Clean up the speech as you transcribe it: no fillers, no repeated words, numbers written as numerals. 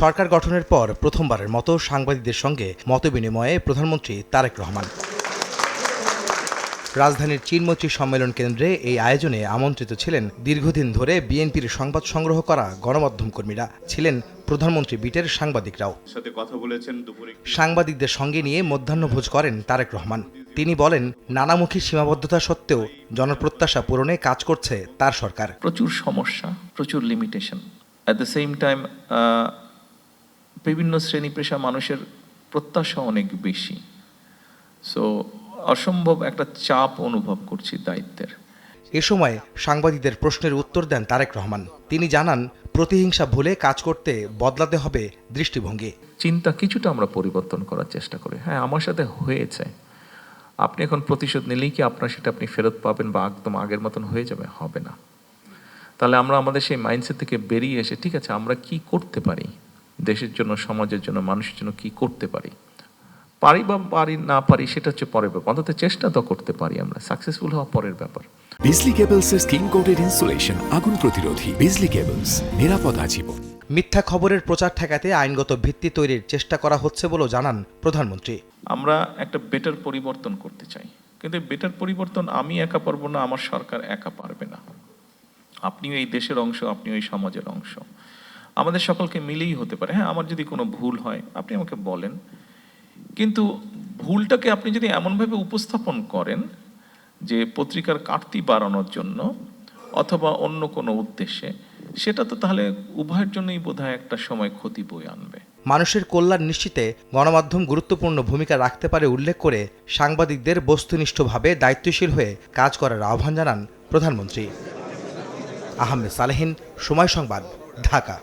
সরকার গঠনের পর প্রথমবারের মতো সাংবাদিকদের সঙ্গে মতবিনিময়ে প্রধানমন্ত্রী তারেক রহমান। রাজধানীর চীনমৈত্রী সম্মেলন কেন্দ্রে এই আয়োজনে আমন্ত্রিত ছিলেন দীর্ঘদিন ধরে বিএনপির সংবাদ সংগ্রহ করা গণমাধ্যম কর্মীরা, ছিলেন প্রধানমন্ত্রী বিটের সাংবাদিকরাও। সাংবাদিকদের সঙ্গে নিয়ে মধ্যাহ্নভোজ করেন তারেক রহমান। তিনি বলেন, নানামুখী সীমাবদ্ধতা সত্ত্বেও জনপ্রত্যাশা পূরণে কাজ করছে তার সরকার। প্রচুর সমস্যা, প্রচুর limitation, at the same time বিভিন্ন শ্রেণী পেশা মানুষের প্রত্যাশা অনেক বেশি। সো অসম্ভব একটা চাপ অনুভব করছি দায়িত্বের। এ সময় সাংবাদিকদের প্রশ্নের উত্তর দেন তারেক রহমান। তিনি জানান, প্রতিহিংসা ভুলে কাজ করতে বদলাতে হবে দৃষ্টিভঙ্গি। চিন্তা কিছুটা আমরা পরিবর্তন করার চেষ্টা করি। হ্যাঁ, আমার সাথে হয়েছে। আপনি এখন প্রতিশোধ নিলেই কি আপনার সেটা আপনি ফেরত পাবেন বা একদম আগের মতন হয়ে যাবে? হবে না। তাহলে আমরা আমাদের সেই মাইন্ডসেট থেকে বেরিয়ে এসে ঠিক আছে আমরা কি করতে পারি, দেশের জন্য, সমাজের জন্য, মানুষের জন্য কি করতে পারি, পারি বা পারি না পারি সেটা হচ্ছে পরের ব্যাপার, অন্তত চেষ্টা তো করতে পারি, আমরা সাকসেসফুল হওয়া পরের ব্যাপার। বিজলি কেবলসের স্কিন কোটেড ইনসুলেশন আগুন প্রতিরোধী। বিজলি কেবলস, নিরাপদ আজীবন। মিথ্যা খবরের প্রচার ঠেকাতে আইনগত ভিত্তি তৈরির চেষ্টা করা হচ্ছে বলেও জানান প্রধানমন্ত্রী। আমরা একটা বেটার পরিবর্তন করতে চাই, কিন্তু বেটার পরিবর্তন আমি একা পারবো না, আমার সরকার একা পারবে না। আপনিও এই দেশের অংশ, আপনিও এই সমাজের অংশ, আমাদের সকলকে মিলেই হতে পারে। হ্যাঁ, আমার যদি কোনো ভুল হয় আপনি আমাকে বলেন, কিন্তু ভুলটাকে আপনি যদি এমনভাবে উপস্থাপন করেন যে পত্রিকার কাটতি বাড়ানোর জন্য অথবা অন্য কোনো উদ্দেশ্যে, সেটা তো তাহলে উভয়ের জন্যই বোধহয় একটা সময় ক্ষতি বয়ে আনবে। মানুষের কল্যাণ নিশ্চিতে গণমাধ্যম গুরুত্বপূর্ণ ভূমিকা রাখতে পারে উল্লেখ করে সাংবাদিকদের বস্তুনিষ্ঠভাবে দায়িত্বশীল হয়ে কাজ করার আহ্বান জানান প্রধানমন্ত্রী। আহমেদ সালেহীন, সময় সংবাদ, ঢাকা।